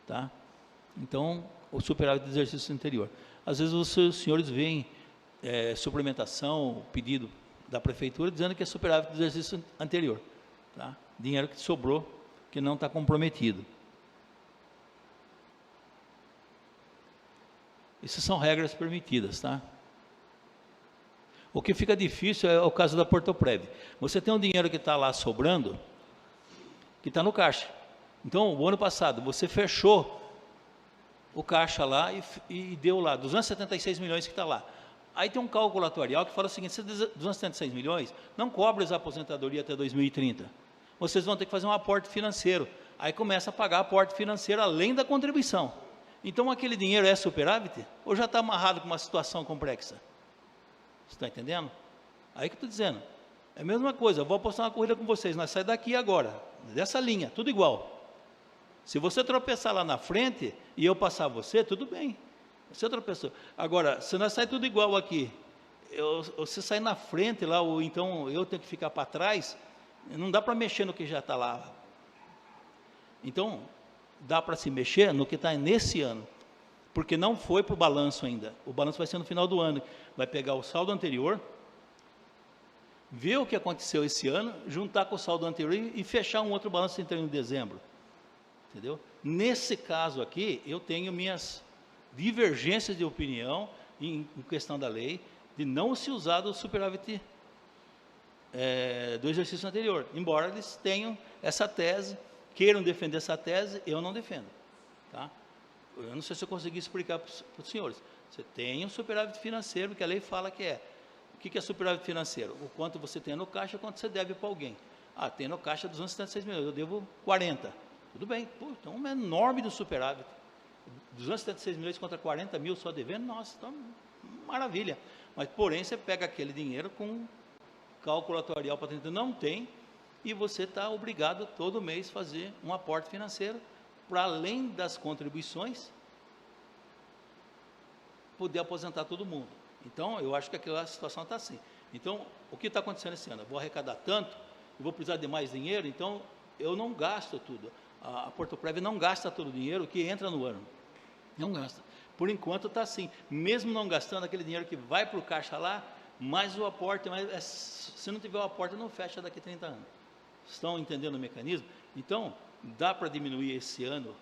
Tá? Então, o superávit do exercício anterior. Às vezes, os senhores veem suplementação, pedido da prefeitura, dizendo que é superávit do exercício anterior. Tá? Dinheiro que sobrou, que não está comprometido. Essas são regras permitidas, tá? O que fica difícil é o caso da Portoprev. Você tem um dinheiro que está lá sobrando, que está no caixa. Então, o ano passado, você fechou o caixa lá e deu lá 276 milhões que está lá. Aí tem um cálculo atuarial que fala o seguinte: esses 276 milhões não cobrem a aposentadoria até 2030. Vocês vão ter que fazer um aporte financeiro. Aí começa a pagar aporte financeiro além da contribuição. Então, aquele dinheiro é superávit ou já está amarrado com uma situação complexa? Você está entendendo? Aí que eu estou dizendo. É a mesma coisa, eu vou apostar uma corrida com vocês, nós saímos daqui agora, dessa linha, tudo igual. Se você tropeçar lá na frente e eu passar você, tudo bem. Você tropeçou. Agora, se nós saímos tudo igual aqui, você sair na frente lá, ou então eu tenho que ficar para trás, não dá para mexer no que já está lá. Então, dá para se mexer no que está nesse ano, porque não foi para o balanço ainda. O balanço vai ser no final do ano. Vai pegar o saldo anterior, ver o que aconteceu esse ano, juntar com o saldo anterior e fechar um outro balanço em dezembro. Entendeu? Nesse caso aqui, eu tenho minhas divergências de opinião em questão da lei, de não se usar do superávit do exercício anterior, embora eles tenham essa tese, queiram defender essa tese, eu não defendo. Tá? Eu não sei se eu consegui explicar para os senhores. Você tem um superávit financeiro, que a lei fala que é. O que é superávit financeiro? O quanto você tem no caixa, o quanto você deve para alguém. Ah, tem no caixa 276 milhões, eu devo 40. Tudo bem, pô, então é enorme do superávit. 276 milhões contra 40 mil só devendo, nossa, então, maravilha. Mas, porém, você pega aquele dinheiro com cálculo atuarial para dentro, não tem, e você está obrigado todo mês fazer um aporte financeiro para além das contribuições poder aposentar todo mundo. Então, eu acho que aquela situação está assim. Então, o que está acontecendo esse ano? Eu vou arrecadar tanto, eu vou precisar de mais dinheiro, então eu não gasto tudo. A Portoprev não gasta todo o dinheiro que entra no ano. Não gasta. Por enquanto está assim. Mesmo não gastando aquele dinheiro que vai para o caixa lá, mais o aporte, se não tiver o aporte, não fecha daqui a 30 anos. Estão entendendo o mecanismo? Então, dá para diminuir esse ano,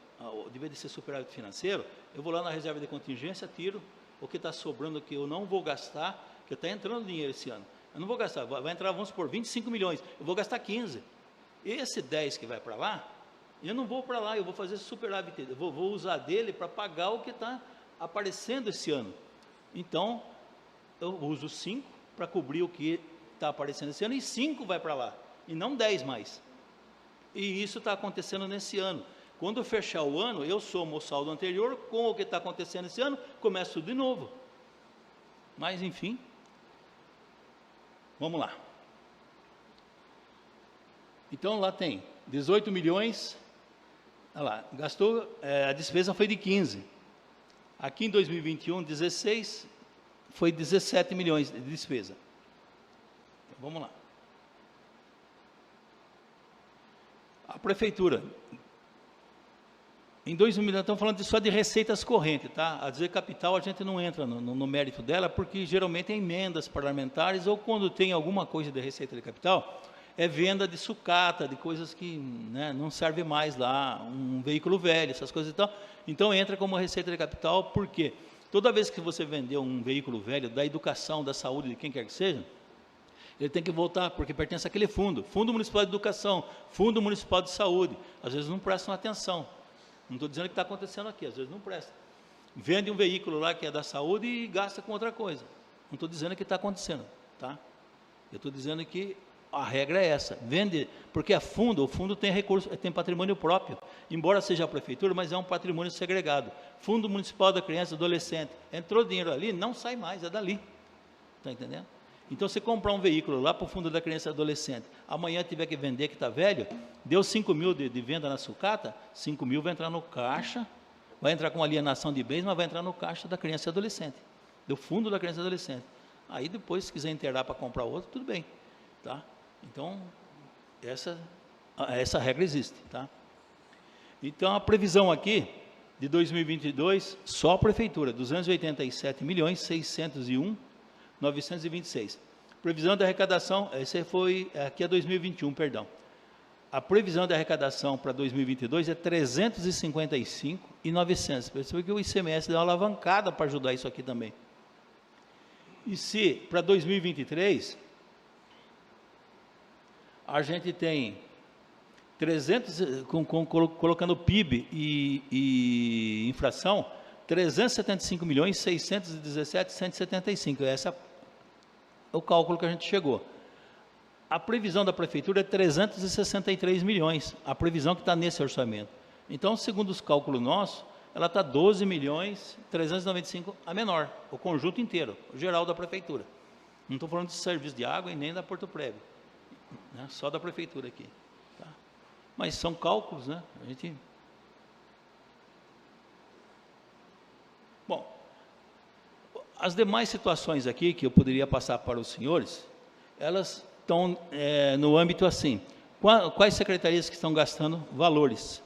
de vez de ser superávit financeiro, eu vou lá na reserva de contingência, tiro o que está sobrando, que eu não vou gastar, que está entrando dinheiro esse ano. Eu não vou gastar, vai entrar, vamos supor, 25 milhões, eu vou gastar 15. Esse 10 que vai para lá, eu não vou para lá, eu vou fazer superávit, eu vou usar dele para pagar o que está aparecendo esse ano. Então, eu uso 5 para cobrir o que está aparecendo esse ano, e 5 vai para lá, e não 10 mais. E isso está acontecendo nesse ano. Quando eu fechar o ano, eu somo o saldo anterior com o que está acontecendo esse ano, começo tudo de novo. Mas, enfim, vamos lá. Então, lá tem 18 milhões, olha lá, gastou, a despesa foi de 15. Aqui em 2021, 16, foi 17 milhões de despesa. Então, vamos lá. A prefeitura, em 2000, estamos falando só de receitas correntes, tá? A dizer capital, a gente não entra no mérito dela, porque geralmente é emendas parlamentares, ou quando tem alguma coisa de receita de capital, é venda de sucata, de coisas que, né, não serve mais lá, um veículo velho, essas coisas e tal. Então entra como receita de capital, porque toda vez que você vendeu um veículo velho, da educação, da saúde, de quem quer que seja, ele tem que voltar, porque pertence àquele fundo. Fundo Municipal de Educação, Fundo Municipal de Saúde. Às vezes não prestam atenção. Não estou dizendo que está acontecendo aqui, às vezes não presta. Vende um veículo lá que é da saúde e gasta com outra coisa. Não estou dizendo que está acontecendo, tá? Eu estou dizendo que a regra é essa. Vende, porque o fundo tem recurso, tem patrimônio próprio. Embora seja a prefeitura, mas é um patrimônio segregado. Fundo Municipal da Criança e Adolescente. Entrou dinheiro ali, não sai mais, é dali. Está entendendo? Então, você comprar um veículo lá para o fundo da criança e adolescente, amanhã tiver que vender, que está velho, deu 5 mil de venda na sucata, 5 mil vai entrar no caixa, vai entrar com alienação de bens, mas vai entrar no caixa da criança e adolescente, do fundo da criança e adolescente. Aí depois, se quiser inteirar para comprar outro, tudo bem. Tá? Então, essa regra existe. Tá? Então, a previsão aqui, de 2022, só a prefeitura, 287 milhões, 601 926. Previsão da arrecadação, esse foi, aqui é 2021, perdão. A previsão da arrecadação para 2022 é 355.900. Percebe que o ICMS deu uma alavancada para ajudar isso aqui também. E se para 2023, a gente tem 300, colocando PIB e inflação, 375.617.175. Essa o cálculo que a gente chegou. A previsão da prefeitura é 363 milhões, a previsão que está nesse orçamento. Então, segundo os cálculos nossos, ela está 12 milhões 395 a menor, o conjunto inteiro, o geral da prefeitura. Não estou falando de serviço de água e nem da Porto Prévio, né? Só da prefeitura aqui. Tá? Mas são cálculos, né? A gente... Bom, as demais situações aqui que eu poderia passar para os senhores, elas estão no âmbito assim, quais secretarias que estão gastando valores.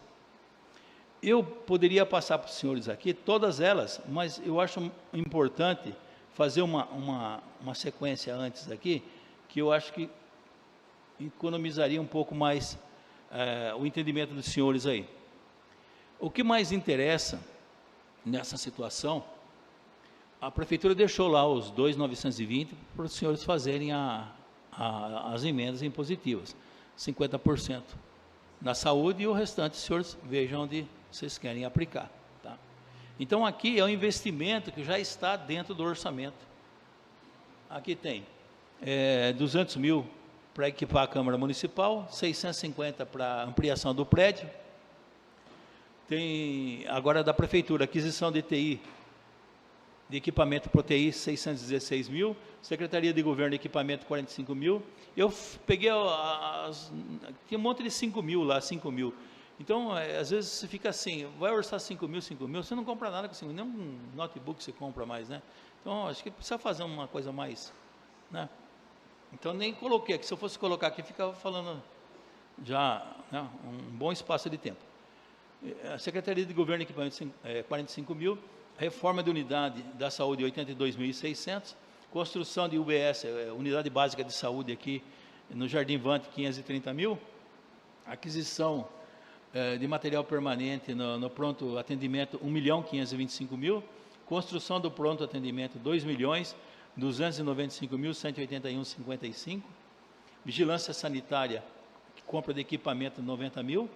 Eu poderia passar para os senhores aqui, todas elas, mas eu acho importante fazer uma sequência antes aqui, que eu acho que economizaria um pouco mais o entendimento dos senhores aí. O que mais interessa nessa situação, a prefeitura deixou lá os 2.920 para os senhores fazerem as emendas impositivas, 50% na saúde e o restante, os senhores vejam onde vocês querem aplicar. Tá? Então, aqui é um investimento que já está dentro do orçamento. Aqui tem 200 mil para equipar a Câmara Municipal, 650 para ampliação do prédio, tem agora da prefeitura, aquisição de TI, de equipamento para TI, 616 mil, Secretaria de Governo de Equipamento, 45 mil, eu peguei tinha um monte de 5 mil lá, 5 mil, então, às vezes você fica assim, vai orçar 5 mil, você não compra nada com 5 mil, nem um notebook você compra mais, né? Então, acho que precisa fazer uma coisa mais, né? Então, nem coloquei aqui, se eu fosse colocar aqui, ficava falando já, né, um bom espaço de tempo. A Secretaria de Governo de Equipamento, 45 mil, reforma de unidade da saúde, 82.600, construção de UBS, unidade básica de saúde aqui no Jardim Vante, 530 mil, aquisição de material permanente no pronto atendimento, 1.525.000, construção do pronto atendimento, 2.295.181,55, vigilância sanitária, compra de equipamento, 90 mil,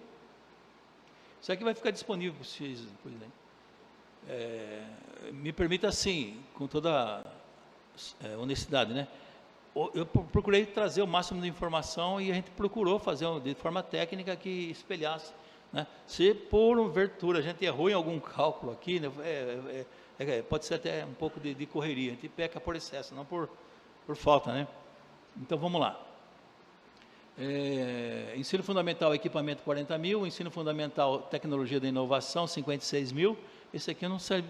isso aqui vai ficar disponível para vocês depois, né? Me permita assim, com toda honestidade, né? Eu procurei trazer o máximo de informação e a gente procurou fazer de forma técnica que espelhasse né? Se por virtude a gente errou em algum cálculo aqui, né, pode ser até um pouco de correria, a gente peca por excesso, não por falta, né? Então vamos lá. Ensino fundamental, equipamento 40 mil, ensino fundamental, tecnologia da inovação 56 mil, esse aqui eu não sei,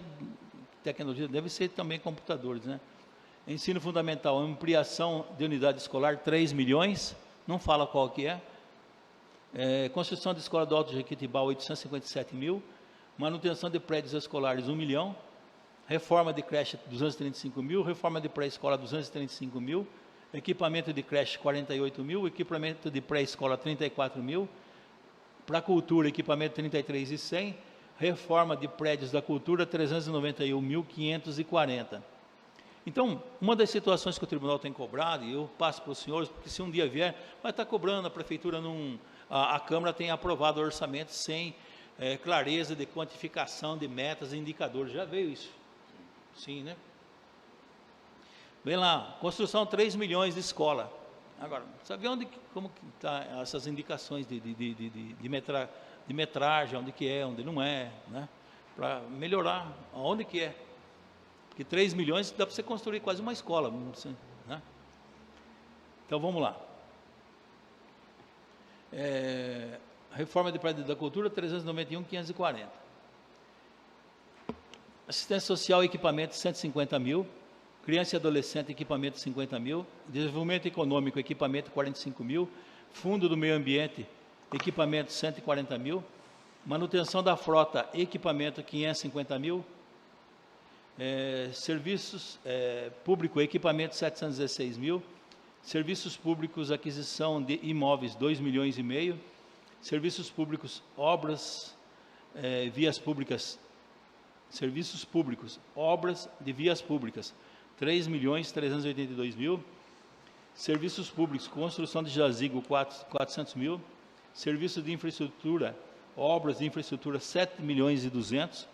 tecnologia deve ser também computadores, né? Ensino fundamental, ampliação de unidade escolar 3 milhões, não fala qual que é. Construção de escola do Alto Jequitibá 857 mil, manutenção de prédios escolares 1 milhão, reforma de creche 235 mil, reforma de pré-escola 235 mil, equipamento de creche 48 mil, equipamento de pré-escola 34 mil, para a cultura equipamento 33.100, reforma de prédios da cultura 391.540. Então, uma das situações que o tribunal tem cobrado, e eu passo para os senhores, porque se um dia vier, vai estar cobrando, a prefeitura não, a Câmara tem aprovado o orçamento sem clareza de quantificação de metas e indicadores, já veio isso? Sim, né? Vem lá, construção 3 milhões de escola. Agora, sabe como que tá essas indicações de metragem, onde que é, onde não é, né? Para melhorar, aonde que é. Porque 3 milhões dá para você construir quase uma escola, né? Então vamos lá. Reforma de prédio da cultura 391.540. Assistência social, equipamento 150 mil. Criança e adolescente, equipamento 50 mil. Desenvolvimento econômico, equipamento 45 mil. Fundo do meio ambiente, equipamento 140 mil. Manutenção da frota, equipamento 550 mil. Serviços público, equipamento 716 mil. Serviços públicos, aquisição de imóveis 2 milhões e meio. Serviços públicos, obras, vias públicas. Serviços públicos, obras de vias públicas 3 milhões 382 mil. Serviços públicos, construção de jazigo 400 mil. Serviços de infraestrutura, obras de infraestrutura 7 milhões e 200.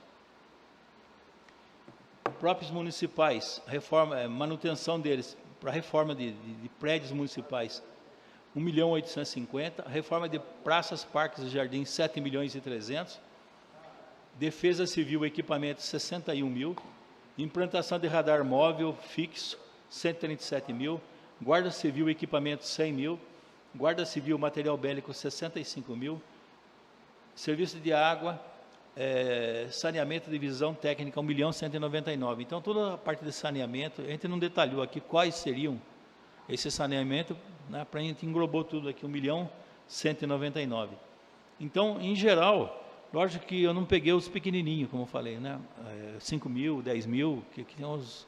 Próprios municipais, reforma, manutenção deles, para reforma de prédios municipais, 1.850.000, reforma de praças, parques e jardins, 7 milhões e 300, defesa civil, equipamento, 61 mil, implantação de radar móvel fixo, 137 mil, guarda civil, equipamento, 100 mil, guarda civil, material bélico, 65 mil, serviço de água, saneamento de visão técnica, 1.199.000. Então, toda a parte de saneamento, a gente não detalhou aqui quais seriam esse saneamento, né, para a gente englobou tudo aqui, 1.199.000. Então, em geral, lógico que eu não peguei os pequenininhos, como eu falei, né, 5 mil, 10 mil, que tem os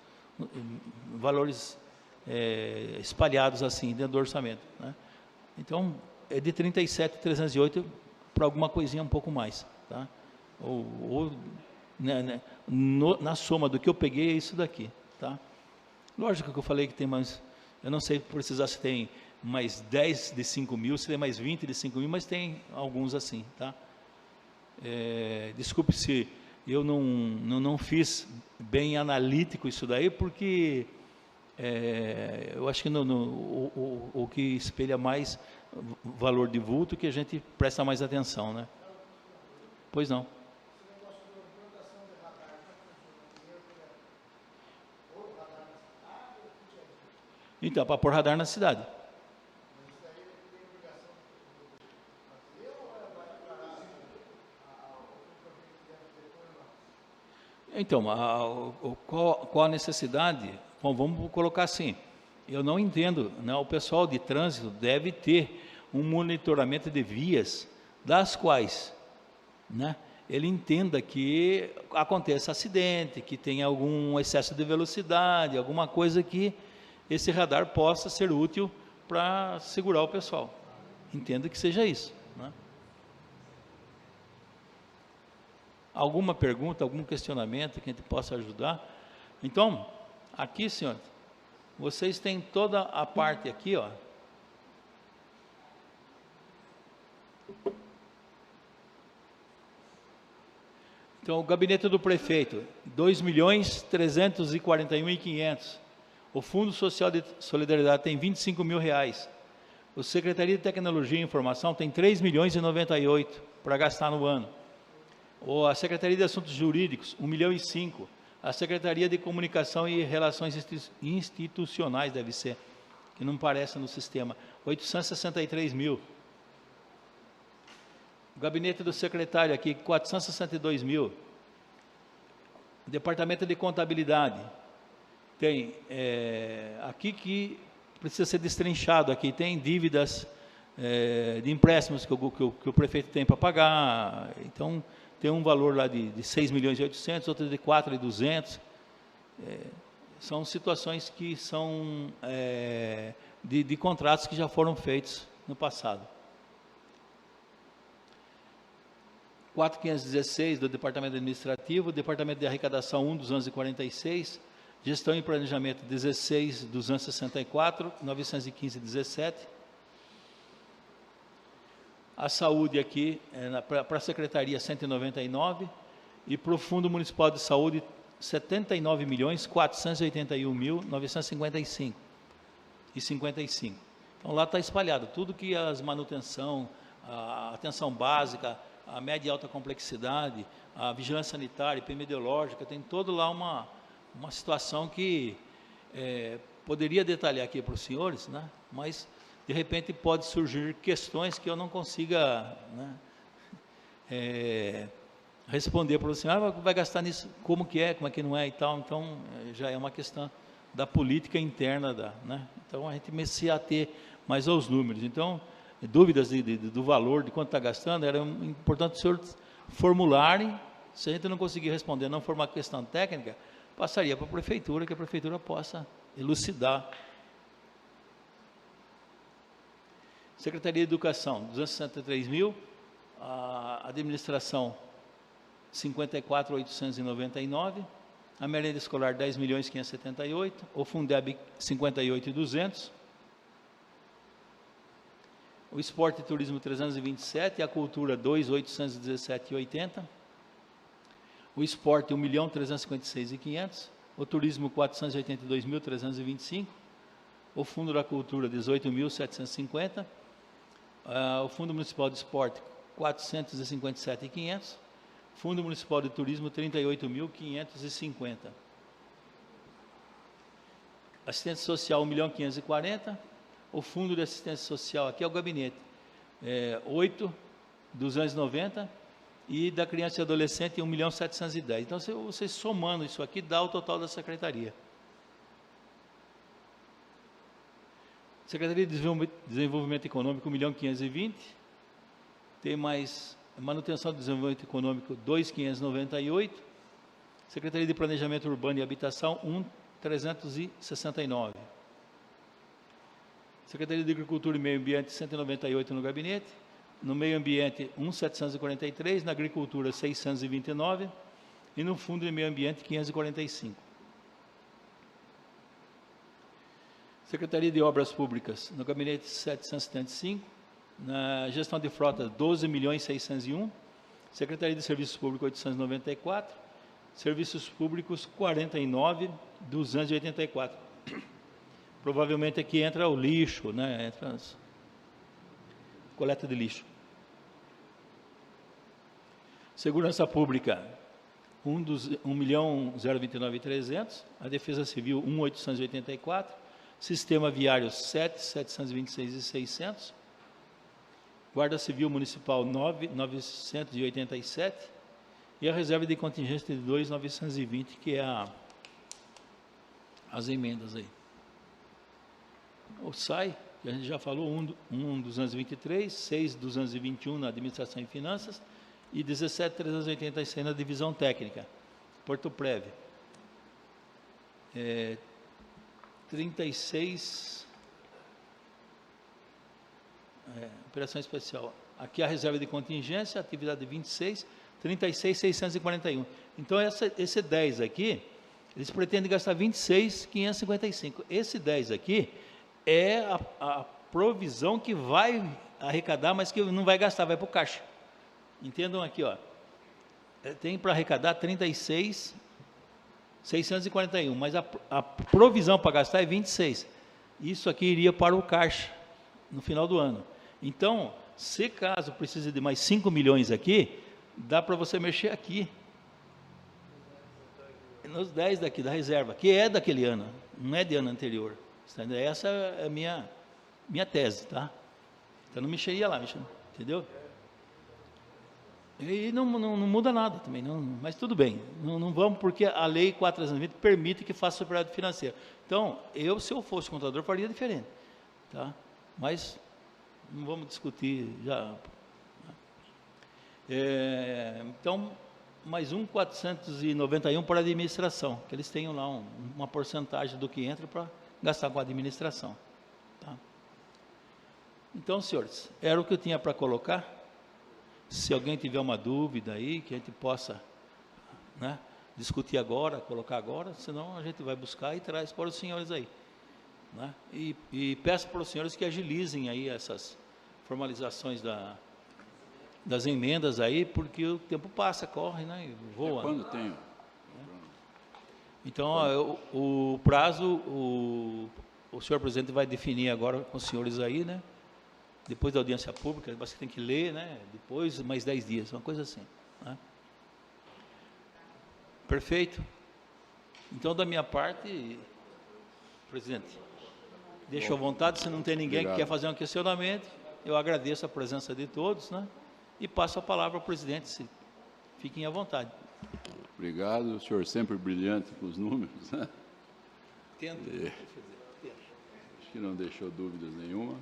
valores espalhados assim, dentro do orçamento, né. Então, é de 37.308 para alguma coisinha um pouco mais, tá? Né, na soma do que eu peguei é isso daqui, tá? Lógico que eu falei que tem mais, eu não sei precisar se tem mais 10 de 5 mil, se tem mais 20 de 5 mil, mas tem alguns assim, tá? Desculpe se eu não fiz bem analítico isso daí, porque eu acho que o que espelha mais valor de vulto que a gente presta mais atenção, né? Pois não. Então, para pôr radar na cidade. Então, qual a necessidade? Bom, vamos colocar assim, eu não entendo, né, o pessoal de trânsito deve ter um monitoramento de vias, das quais, né, ele entenda que acontece acidente, que tem algum excesso de velocidade, alguma coisa que esse radar possa ser útil para segurar o pessoal. Entenda que seja isso, né? Alguma pergunta, algum questionamento que a gente possa ajudar? Então, aqui, senhor, vocês têm toda a parte aqui, ó. Então, o gabinete do prefeito, 2.341.500. O Fundo Social de Solidariedade tem 25 mil reais. O Secretaria de Tecnologia e Informação tem 3 milhões e 98. para gastar no ano. Ou a Secretaria de Assuntos Jurídicos, 1,5 milhão. A Secretaria de Comunicação e Relações Institucionais, deve ser, que não aparece no sistema, 863 mil. O gabinete do secretário aqui, 462 mil. O Departamento de Contabilidade, tem aqui que precisa ser destrinchado, aqui tem dívidas de empréstimos que o prefeito tem para pagar, então tem um valor lá de 6 milhões e 800, outro de 4.200, são situações que são de contratos que já foram feitos no passado. 4.516 do Departamento Administrativo, Departamento de Arrecadação 1.246, Gestão e Planejamento 16.264, 915.17. A Saúde aqui, para a Secretaria 199, e para o Fundo Municipal de Saúde 79.481.955 e 55. Então lá está espalhado tudo que as manutenção, a atenção básica, a média e alta complexidade, a vigilância sanitária, epidemiológica, tem todo lá uma situação que poderia detalhar aqui para os senhores, né? Mas de repente pode surgir questões que eu não consiga, né, responder para o senhor, vai gastar nisso, como é que não é e tal, então já é uma questão da política interna, né? Então a gente se ater mais aos números. Então, dúvidas do valor, de quanto está gastando, era importante os senhores formularem. Se a gente não conseguir responder, não for uma questão técnica, passaria para a prefeitura, que a prefeitura possa elucidar. Secretaria de Educação, 263 mil, a administração, 54.899, a merenda escolar, 10.578.000, o Fundeb, 58.200, o esporte e turismo, 327, a cultura, 2.817.80, o esporte, 1.356.500, o turismo, 482.325, o fundo da cultura, 18.750, o Fundo Municipal de Esporte, 457.500, Fundo Municipal de Turismo, 38.550. Assistência Social, 1.540.000, o Fundo de Assistência Social, aqui é o gabinete, 8.290, e da criança e adolescente, 1.710.000. Então, vocês somando isso aqui, dá o total da secretaria. Secretaria de Desenvolvimento Econômico, 1.520.000, tem mais Manutenção do Desenvolvimento Econômico, 2.598, Secretaria de Planejamento Urbano e Habitação, 1.369. Secretaria de Agricultura e Meio Ambiente, 198 no gabinete, no Meio Ambiente, 1.743, na Agricultura, 629, e no Fundo de Meio Ambiente, 545. Secretaria de Obras Públicas, no gabinete 775, na gestão de frota 12.601.000, Secretaria de Serviços Públicos 894, Serviços Públicos 49.284. Provavelmente aqui entra o lixo, né? Entra as coleta de lixo. Segurança Pública 1.029.300, a Defesa Civil 1.884, Sistema Viário 7.726.600, Guarda Civil Municipal 9.987 e a Reserva de Contingência de 2.920, que é as emendas aí. O SAI, que a gente já falou, 1.223, 6.221 na Administração e Finanças e 17.386 na Divisão Técnica, Porto Prévio. 36, operação especial. Aqui a reserva de contingência, atividade 26, 36.641. Então, esse 10 aqui, eles pretendem gastar 26.555. Esse 10 aqui é a provisão que vai arrecadar, mas que não vai gastar, vai para o caixa. Entendam aqui, ó. Tem para arrecadar 36.641, mas a provisão para gastar é 26. Isso aqui iria para o caixa no final do ano. Então, Se caso precise de mais 5 milhões aqui, dá para você mexer aqui. Nos 10 daqui da reserva, que é daquele ano, não é de ano anterior. Essa é a minha tese, tá? Então não mexeria lá, entendeu? E não muda nada também, mas tudo bem, não vamos, porque a lei 420 permite que faça superávit financeiro. Então, se eu fosse contador, faria diferente, tá? Mas não vamos discutir já. Então, mais 491 para administração, que eles tenham lá uma porcentagem do que entra para gastar com a administração. Tá? Então, senhores, era o que eu tinha para colocar. Se alguém tiver uma dúvida aí, que a gente possa, né, discutir agora, colocar agora, senão a gente vai buscar e traz para os senhores aí. Né? E peço para os senhores que agilizem aí essas formalizações das emendas aí, porque o tempo passa, corre, né, e voa. Quando tem? Então, ó, o prazo, o senhor presidente vai definir agora com os senhores aí, né? Depois da audiência pública, você tem que ler, né? Depois, mais 10 dias, uma coisa assim. Né? Perfeito? Então, da minha parte, presidente, deixa à vontade, se não tem ninguém que quer fazer um questionamento, eu agradeço a presença de todos, né? E passo a palavra ao presidente, fiquem à vontade. Obrigado, o senhor sempre brilhante com os números, né? Tento. Acho que não deixou dúvidas nenhuma.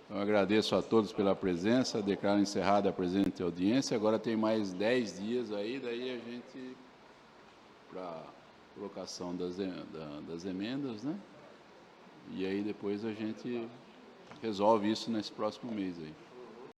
Então, agradeço a todos pela presença, declaro encerrada a presente audiência. Agora tem mais 10 dias aí, daí a gente, para colocação das emendas, né? E aí depois a gente resolve isso nesse próximo mês aí.